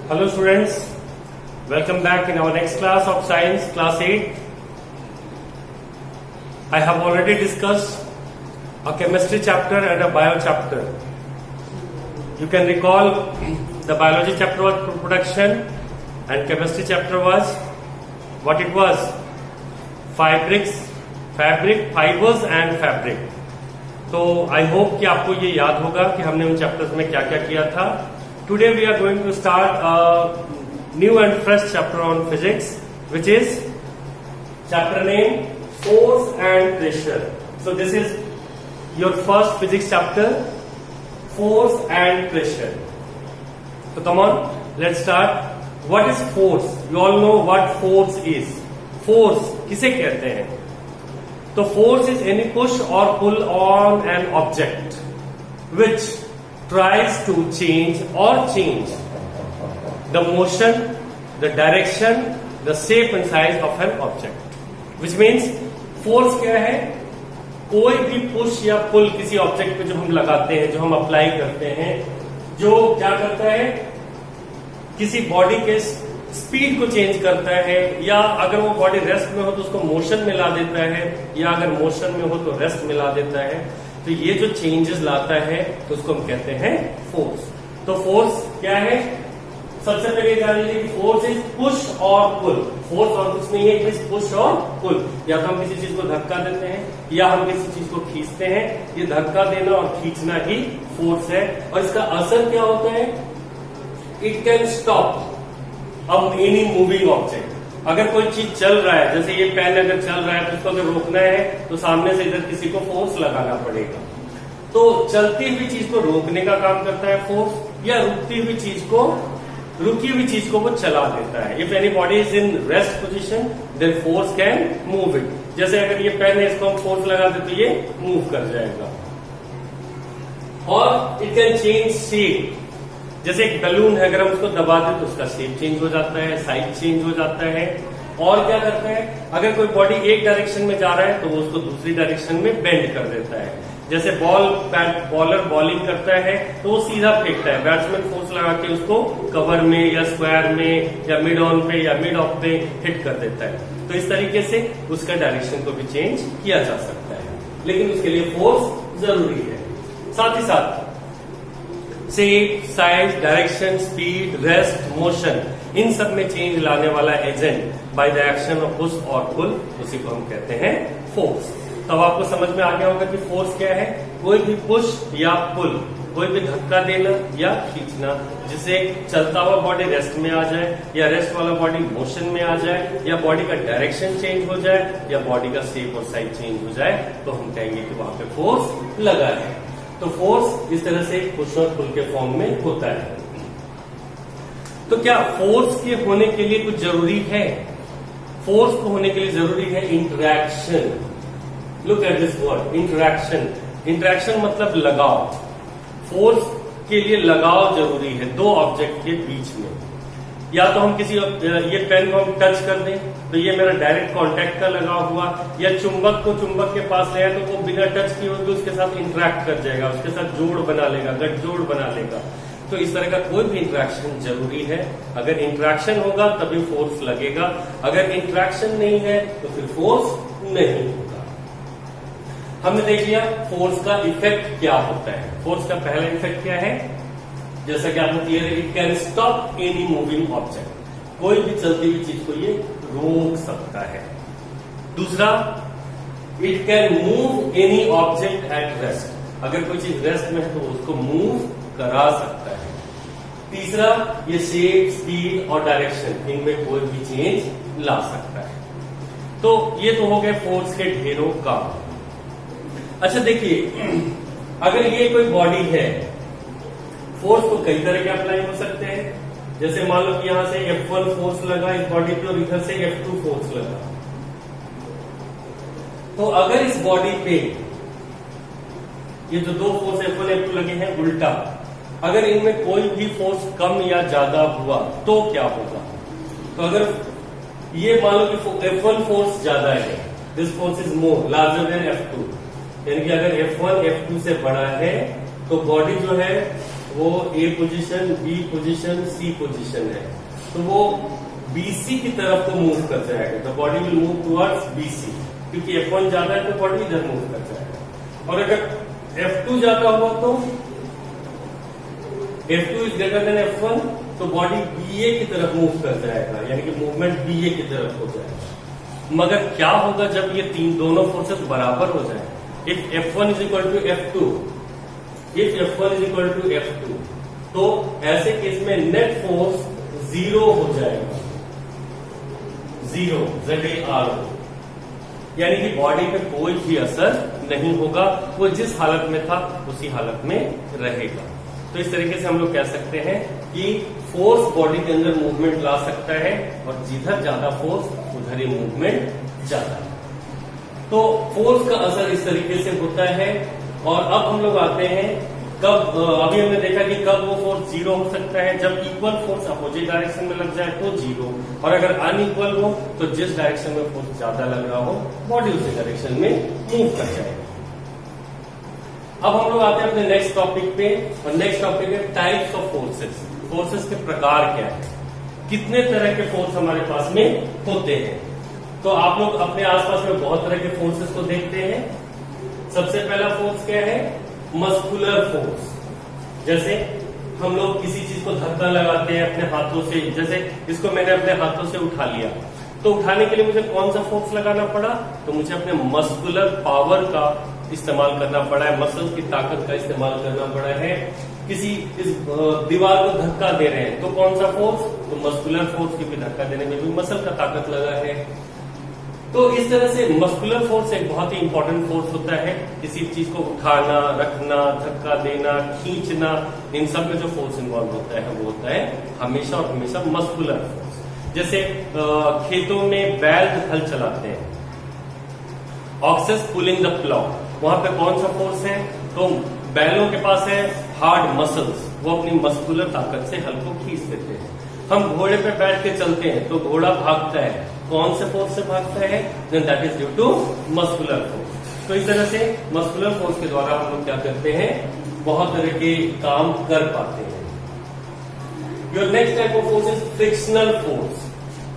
Hello students, welcome back in our next class of science, class 8. I have already discussed a chemistry chapter and a bio chapter. You can recall the biology chapter was production and chemistry chapter was what it was? Fibers and fabric. तो I hope कि आपको ये याद होगा कि हमने उन chapters में क्या क्या किया था. Today we are going to start new and fresh chapter on physics which is chapter name force and pressure. So this is your first physics chapter, force and pressure. तो come on, let's start. What is force? You all know what force is. Force किसे कहते हैं? तो force is any push or pull on an object which tries to change the motion, the direction, the shape and size of an object. Which means force क्या है? कोई भी push या pull किसी object पे जो हम लगाते हैं, जो हम apply करते हैं, जो क्या करता है, किसी body के स्पीड को चेंज करता है, या अगर वो बॉडी रेस्ट में हो तो उसको मोशन में ला देता है, या अगर मोशन में हो तो रेस्ट में ला देता है. तो ये जो चेंजेस लाता है तो उसको हम कहते हैं फोर्स. तो फोर्स क्या है? सबसे पहले जान लीजिए कि फोर्स इज पुश और पुल. फोर्स और कुछ नहीं है, इट इज पुश और पुल. या तो हम किसी चीज को धक्का देते हैं या हम किसी चीज को खींचते हैं. ये धक्का देना और खींचना ही फोर्स है. और इसका असर क्या होता है? इट कैन स्टॉप अब एनी मूविंग ऑब्जेक्ट. अगर कोई चीज चल रहा है, जैसे ये पेन अगर चल रहा है तो उसको अगर रोकना है तो सामने से इधर किसी को फोर्स लगाना पड़ेगा. तो चलती हुई चीज को रोकने का काम करता है फोर्स, या रुकी हुई चीज को वो चला देता है. If any body is in rest position then force can move it. जैसे अगर ये पेन है, इसको हम फोर्स लगा दे तो ये मूव कर जाएगा. और इट कैन चेंज शेप. जैसे एक बलून है, अगर हम उसको दबा दें तो उसका शेप चेंज हो जाता है, साइज चेंज हो जाता है. और क्या करता है? अगर कोई बॉडी एक डायरेक्शन में जा रहा है तो वो उसको दूसरी डायरेक्शन में बेंड कर देता है. जैसे बॉलर बॉलिंग करता है तो वो सीधा फेंकता है, बैट्समैन फोर्स लगा के उसको कवर में या स्क्वायर में या मिड ऑन पे या मिड ऑफ पे हिट कर देता है. तो इस तरीके से उसका डायरेक्शन को भी चेंज किया जा सकता है, लेकिन उसके लिए फोर्स जरूरी है. साथ ही साथ shape, size, direction, speed, rest, motion, इन सब में चेंज लाने वाला agent by the action of push और पुल, उसी को हम कहते हैं फोर्स. तो अब आपको समझ में आ गया होगा कि फोर्स क्या है. कोई भी पुश या पुल, कोई भी धक्का देना या खींचना, जिससे चलता हुआ बॉडी रेस्ट में आ जाए, या रेस्ट वाला बॉडी मोशन में आ जाए, या बॉडी का डायरेक्शन चेंज हो जाए, या बॉडी का शेप और साइज चेंज हो जाए, तो हम कहेंगे कि वहां पे फोर्स लगा है. तो फोर्स इस तरह से पुश और पुल के फॉर्म में होता है. तो क्या फोर्स के होने के लिए कुछ जरूरी है? फोर्स को होने के लिए जरूरी है interaction. Look at this word, interaction. Interaction मतलब लगाव. फोर्स के लिए लगाव जरूरी है दो ऑब्जेक्ट के बीच में. या तो हम किसी ये पेन को हम टच कर दें तो ये मेरा डायरेक्ट कांटेक्ट का लगा हुआ, या चुंबक को चुंबक के पास ले आए तो वो बिना टच किए हुए उसके साथ इंटरैक्ट कर जाएगा, उसके साथ जोड़ बना लेगा, गठजोड़ बना लेगा. तो इस तरह का कोई भी इंटरैक्शन जरूरी है. अगर इंटरैक्शन होगा तभी फोर्स लगेगा, अगर इंटरैक्शन नहीं है तो फिर फोर्स नहीं होगा. हमने देख लिया फोर्स का इफेक्ट क्या होता है. फोर्स का पहला इफेक्ट क्या है? जैसा कि आपको क्लियर है, it can stop any moving object. कोई भी चलती हुई चीज को ये रोक सकता है. दूसरा, it can move any object at rest. अगर कोई चीज रेस्ट में है तो उसको मूव करा सकता है. तीसरा, ये शेप, स्पीड और डायरेक्शन, इनमें कोई भी चेंज ला सकता है. तो ये तो हो गए फोर्स के ढेरों काम. अच्छा देखिए, अगर ये कोई बॉडी है, फोर्स तो कई तरह के अप्लाई हो सकते हैं. जैसे मान लो कि यहां से F1 फोर्स लगा इस बॉडी पे और इधर से F2 फोर्स लगा. तो अगर इस बॉडी पे ये जो दो फोर्स F1 F2 लगे हैं उल्टा, अगर इनमें कोई भी फोर्स कम या ज्यादा हुआ तो क्या होगा? तो अगर ये मान लो कि F1 फोर्स ज्यादा है, this force is more larger than F2, यानी कि अगर F1 F2 से बड़ा है तो बॉडी जो है वो ए पोजीशन, बी पोजीशन, सी पोजीशन है, तो वो बीसी की तरफ को मूव कर जाएगा। The body will move towards BC, क्योंकि F1 ज्यादा है तो बॉडी इधर मूव कर जाएगा। और अगर F2 ज्यादा हुआ तो F2 is greater than F1, तो बॉडी BA की तरफ मूव कर जाएगा, यानी कि मूवमेंट BA की तरफ हो जाएगा। मगर क्या होगा जब ये दोनों फोर्सेस बराबर हो जाए? If F1 is equal to F2, if F1 is equal to F2, तो ऐसे केस में नेट फोर्स 0 हो जाएगा, 0 ZAR, यानी कि बॉडी पे कोई भी असर नहीं होगा, वो जिस हालत में था उसी हालत में रहेगा। तो इस तरीके से हम लोग कह सकते हैं कि फोर्स बॉडी के अंदर मूवमेंट ला सकता है, और जिधर ज्यादा फोर्स उधर ही मूवमेंट ज्यादा है। तो फोर्स का असर इस तरीके से होता है। और अब हम लोग आते हैं कब, अभी हमने देखा कि कब वो फोर्स 0 हो सकता है, जब इक्वल फोर्स अपोजिट डायरेक्शन में लग जाए तो 0, और अगर अनइक्वल हो तो जिस डायरेक्शन में फोर्स ज्यादा लग रहा हो बॉडी उसी डायरेक्शन में मूव कर जाएगी। अब हम लोग आते हैं अपने नेक्स्ट टॉपिक पे, और नेक्स्ट टॉपिक है टाइप्स ऑफ फोर्सेस। फोर्सेस के प्रकार क्या है, कितने तरह के फोर्स हमारे पास में होते हैं। तो आप लोग अपने आसपास में बहुत तरह के फोर्सेस को देखते हैं। सबसे पहला फोर्स क्या है? Muscular force. जैसे हम लोग किसी चीज को धक्का लगाते हैं अपने हाथों से, जैसे इसको मैंने अपने हाथों से उठा लिया, तो उठाने के लिए मुझे कौन सा फोर्स लगाना पड़ा? तो मुझे अपने मस्कुलर पावर का इस्तेमाल करना पड़ा है, मसल्स की ताकत का इस्तेमाल करना पड़ा है। किसी इस दीवार को धक्का दे रहे हैं तो कौन सा फोर्स? तो मस्कुलर फोर्स, क्योंकि धक्का देने में भी मसल का ताकत लगा है। तो इस तरह से मस्कुलर फोर्स एक बहुत ही इंपॉर्टेंट फोर्स होता है। किसी चीज को उठाना, रखना, धक्का देना, खींचना, इन सब में जो फोर्स इन्वॉल्व होता है वो होता है हमेशा और हमेशा मस्कुलर फोर्स। जैसे खेतों में बैल हल चलाते हैं, ऑक्सेस पुलिंग द प्लॉ, वहां पे कौन सा फोर्स है? तो बैलों के पास है हार्ड मसल्स, वो अपनी मस्कुलर ताकत से हल को खींच देते हैं। हम घोड़े पे बैठ के चलते हैं तो घोड़ा भागता है, कौन से फोर्स से भागता है? Then that is due to muscular force. तो इस तरह से मस्कुलर फोर्स के द्वारा हम लोग क्या करते हैं? बहुत तरह के काम कर पाते हैं। Your next type of force is frictional force.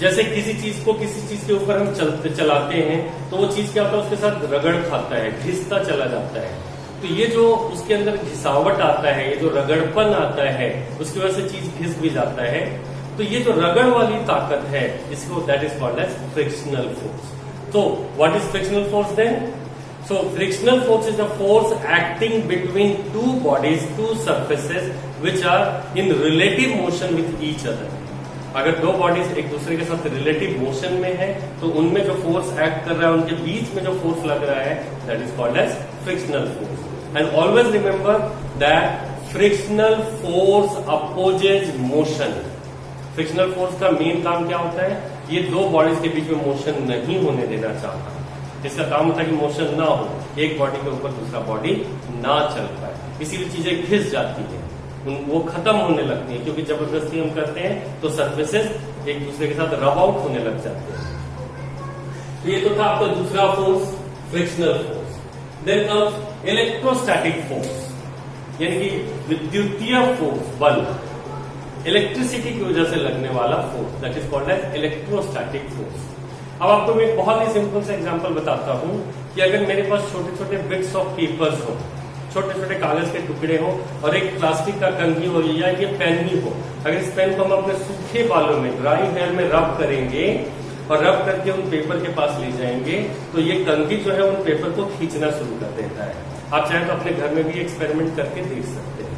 जैसे किसी चीज को किसी चीज के ऊपर हम चलाते हैं तो वो चीज क्या होता है? उसके साथ रगड़ खाता है, घिसता चला जाता है। तो ये जो उसके अंदर घिसावट आता है, ये जो रगड़पन आता है, उसकी वजह से चीज घिस भी जाता है। तो ये जो रगड़ वाली ताकत है, इसको that is called as frictional force. So what is frictional force then? So frictional force is a force acting between two bodies, two surfaces which are in relative motion with each other. अगर दो bodies एक दूसरे के साथ relative motion में है तो उनमें जो फोर्स एक्ट कर रहा है, उनके बीच में जो फोर्स लग रहा है, that is called as frictional force. And always remember that frictional force opposes motion. Frictional force का मेन काम क्या होता है? ये दो बॉडीज के बीच में मोशन नहीं होने देना चाहता। इसका काम होता है कि मोशन ना हो, एक बॉडी के ऊपर दूसरा बॉडी ना चल पाए, इसीलिए चीजें घिस जाती है, वो खत्म होने लगती है, क्योंकि जबरदस्ती हम करते हैं तो सर्फेसेस एक दूसरे के साथ रब आउट होने लग जाते हैं। तो ये तो था आपका दूसरा force, frictional force. Then comes electrostatic force, यानी कि विद्युतीय फोर्स, बल, इलेक्ट्रिसिटी की वजह से लगने वाला force, that is called as electrostatic force. अब आपको मैं एक बहुत ही सिंपल सा एग्जांपल बताता हूं कि अगर मेरे पास छोटे छोटे बिट्स ऑफ पेपर्स हो, छोटे छोटे कागज के टुकड़े हो और एक प्लास्टिक का कंघी हो या ये पेन ही हो, अगर इस पेन को हम अपने सूखे बालों में, ड्राई हेयर में रब करेंगे और रब करके उन पेपर के पास ले जाएंगे तो ये कंघी जो है उन पेपर को खींचना शुरू कर देता है। आप चाहे तो अपने घर में भी एक्सपेरिमेंट करके देख सकते हैं।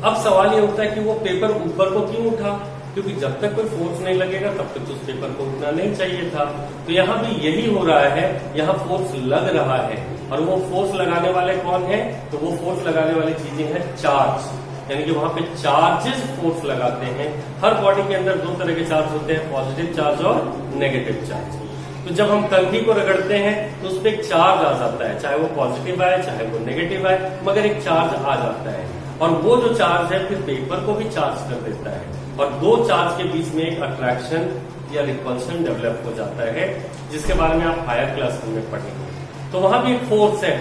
अब सवाल ये उठता है कि वो पेपर ऊपर को क्यों उठा? क्योंकि जब तक कोई फोर्स नहीं लगेगा तब तक तो उस पेपर को उठना नहीं चाहिए था। तो यहाँ भी यही हो रहा है, यहाँ फोर्स लग रहा है, और वो फोर्स लगाने वाले कौन है? तो वो फोर्स लगाने वाली चीजें हैं चार्ज, यानी कि वहां पे चार्जेस फोर्स लगाते हैं। हर बॉडी के अंदर दो तरह के चार्ज होते हैं, पॉजिटिव चार्ज और नेगेटिव चार्ज। तो जब हम कंघी को रगड़ते हैं तो उस पर एक चार्ज आ जाता है, चाहे वो पॉजिटिव आए चाहे वो नेगेटिव आए, मगर एक चार्ज आ जाता है, और वो जो चार्ज है फिर पेपर को भी चार्ज कर देता है, और दो चार्ज के बीच में एक अट्रैक्शन या रिपल्शन डेवलप हो जाता है, जिसके बारे में आप हायर क्लास में पढ़ेंगे। तो वहां भी एक फोर्स है,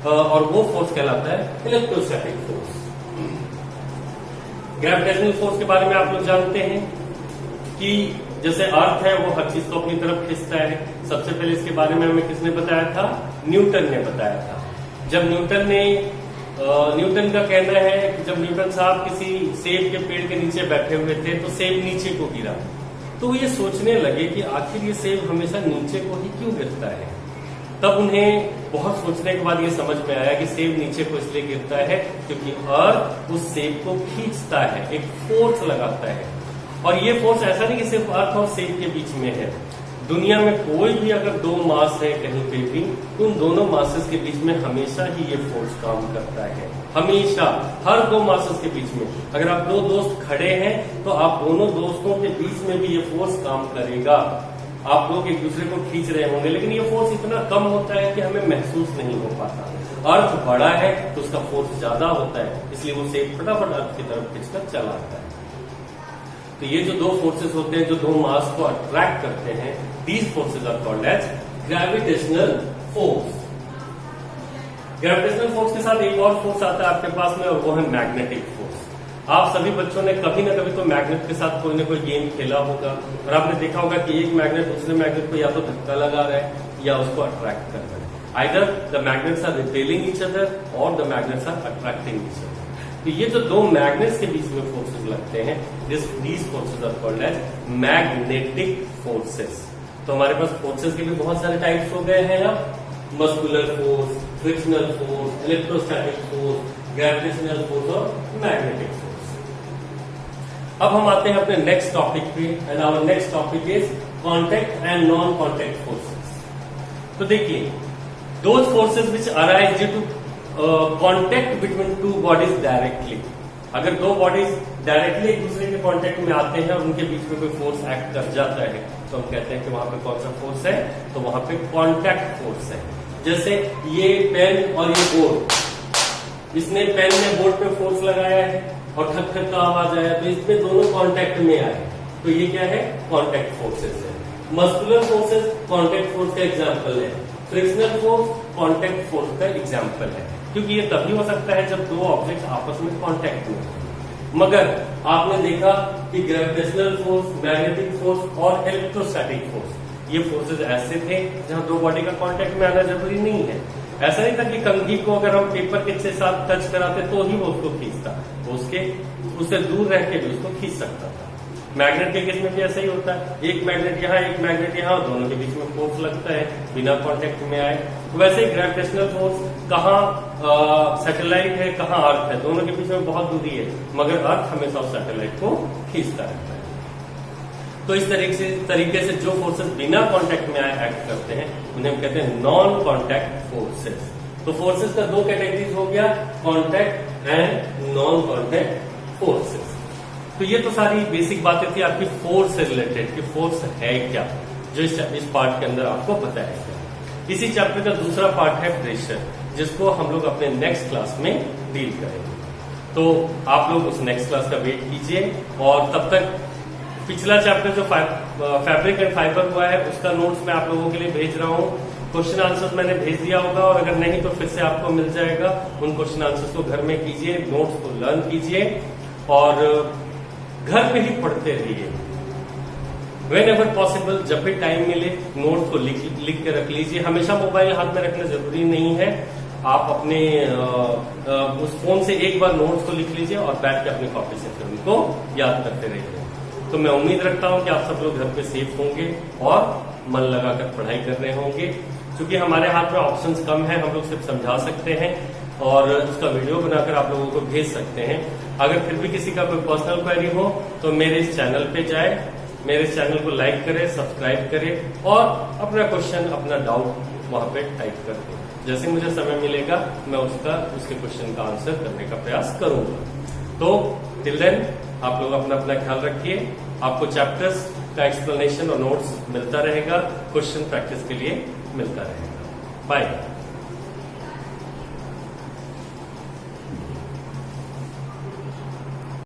और वो फोर्स कहलाता है इलेक्ट्रोस्टैटिक फोर्स। ग्रेविटेशनल फोर्स के बारे में आप लोग जानते हैं कि जैसे अर्थ है वो हर चीज को अपनी तरफ खींचता है। सबसे पहले इसके बारे में हमें किसने बताया था? न्यूटन ने बताया था। जब न्यूटन का कहना है कि जब न्यूटन साहब किसी सेब के पेड़ के नीचे बैठे हुए थे तो सेब नीचे को गिरा, तो वो ये सोचने लगे कि आखिर ये सेब हमेशा नीचे को ही क्यों गिरता है। तब उन्हें बहुत सोचने के बाद ये समझ में आया कि सेब नीचे को इसलिए गिरता है क्योंकि अर्थ उस सेब को खींचता है, एक फोर्स लगाता है। और ये फोर्स ऐसा नहीं कि सिर्फ अर्थ और सेब के बीच में है। दुनिया में कोई भी अगर दो मास है कहीं पे भी, उन दोनों मासेस के बीच में हमेशा ही ये फोर्स काम करता है। हमेशा, हर दो मासेस के बीच में। अगर आप दो दोस्त खड़े हैं तो आप दोनों दोस्तों के बीच में भी ये फोर्स काम करेगा। आप लोग एक दूसरे को खींच रहे होंगे, लेकिन ये फोर्स इतना कम होता है कि हमें महसूस नहीं हो पाता। अर्थ बड़ा है तो उसका फोर्स ज्यादा होता है, इसलिए वो सेब फटाफट अर्थ की तरफ खींचकर चला आता है। तो ये जो दो फोर्सेस होते हैं जो दो मास को अट्रैक्ट करते हैं, these forces are called as gravitational force. Gravitational force के साथ एक और फोर्स आता है आपके पास में, और वो है मैग्नेटिक फोर्स। आप सभी बच्चों ने कभी ना कभी तो मैग्नेट के साथ कोई ना कोई गेम खेला होगा, और आपने देखा होगा कि एक मैग्नेट दूसरे मैग्नेट को या तो धक्का लगा रहा है या उसको अट्रैक्ट कर रहा है। Either the magnets are repelling each other और the magnets are attracting each other. तो ये जो दो मैग्नेट्स के बीच में फोर्सेस लगते हैं, these forces are called as magnetic forces. तो हमारे पास फोर्सेस के भी बहुत सारे टाइप्स हो गए हैं अब, muscular force, frictional force, electrostatic force, gravitational force और मैग्नेटिक फोर्स। अब हम आते हैं अपने नेक्स्ट टॉपिक पे, and our next topic is contact and non contact forces. तो देखिए, those forces which arise due to contact between two bodies directly. अगर दो बॉडीज डायरेक्टली एक दूसरे के कॉन्टैक्ट में आते हैं और उनके बीच में कोई फोर्स एक्ट कर जाता है, तो हम कहते हैं कि वहां पे कौन सा फोर्स है? तो वहां पे कॉन्टैक्ट फोर्स है। जैसे ये पेन और ये बोर्ड, इसने पेन ने बोर्ड पे फोर्स लगाया है और ठक ठक का आवाज आया, तो इसमें दोनों कांटेक्ट में आए, तो ये क्या है? कांटेक्ट फोर्सेस है। मस्कुलर फोर्सेस कांटेक्ट फोर्स का एग्जांपल है, फ्रिक्शनल फोर्स कांटेक्ट फोर्स का एग्जांपल है, क्योंकि ये तभी हो सकता है जब दो ऑब्जेक्ट आपस में कांटेक्ट में हो। मगर आपने देखा कि ग्रेविटेशनल फोर्स, मैग्नेटिक फोर्स और इलेक्ट्रोस्टैटिक फोर्स, ये फोर्सेस ऐसे थे जहां दो बॉडी का कांटेक्ट में आना जरूरी नहीं है। ऐसा नहीं था कि कंघी को अगर हम पेपर के साथ टच कराते तो ही वो उसको खींचता, वो उससे दूर रह के भी उसको खींच सकता था। मैग्नेट के केस में भी ऐसा ही होता है, एक मैग्नेट यहाँ एक मैग्नेट यहाँ, दोनों के बीच में फोर्स लगता है बिना कांटेक्ट में आए। वैसे ही ग्रेविटेशनल फोर्स, कहाँ सैटेलाइट है कहाँ अर्थ है, दोनों के बीच में बहुत दूरी है, मगर अर्थ हमेशा उस सैटेलाइट को खींचता रहता है। तो इस तरीके से जो फोर्सेस बिना कांटेक्ट में आए एक्ट करते हैं उन्हें हम कहते हैं नॉन कांटेक्ट फोर्सेस। तो फोर्सेस का दो कैटेगरीज हो गया, contact and non contact forces. तो ये तो सारी बेसिक बातें थी आपकी फोर्स से रिलेटेड कि फोर्स है क्या, जो इस पार्ट के अंदर आपको बताया गया। इसी चैप्टर का दूसरा पार्ट है प्रेशर, जिसको हम लोग अपने नेक्स्ट क्लास में डील करेंगे। तो आप लोग उस नेक्स्ट क्लास का वेट कीजिए, और तब तक पिछला चैप्टर जो फैब्रिक एंड फाइबर हुआ है उसका नोट्स मैं आप लोगों के लिए भेज रहा हूँ। क्वेश्चन आंसर्स मैंने भेज दिया होगा, और अगर नहीं तो फिर से आपको मिल जाएगा। उन क्वेश्चन आंसर्स को घर में कीजिए, नोट्स को लर्न कीजिए और घर में ही पढ़ते रहिए। वेन एवर पॉसिबल, जब भी टाइम मिले नोट्स को लिख के रख लीजिए। हमेशा मोबाइल हाथ में रखना जरूरी नहीं है, आप अपने उस फोन से एक बार नोट्स को लिख लीजिए और बैठ के अपनी कॉपी से फिर उनको याद करते रहिए। तो मैं उम्मीद रखता हूं कि आप सब लोग घर पे सेफ होंगे और मन लगाकर पढ़ाई कर रहे होंगे। क्योंकि हमारे हाथ में ऑप्शंस कम है, हम लोग सिर्फ समझा सकते हैं और उसका वीडियो बनाकर आप लोगों को भेज सकते हैं। अगर फिर भी किसी का कोई पर्सनल क्वेरी हो तो मेरे इस चैनल पे जाए, मेरे इस चैनल को लाइक करें, सब्सक्राइब करें और अपना क्वेश्चन, अपना डाउट वहां पे टाइप कर दें। जैसे मुझे समय मिलेगा मैं उसके क्वेश्चन का आंसर करने का प्रयास करूंगा। तो टिल देन आप लोग अपना ख्याल रखिए। आपको चैप्टर्स का एक्सप्लेनेशन और नोट्स मिलता रहेगा, क्वेश्चन प्रैक्टिस के लिए मिलता रहेगा। बाय।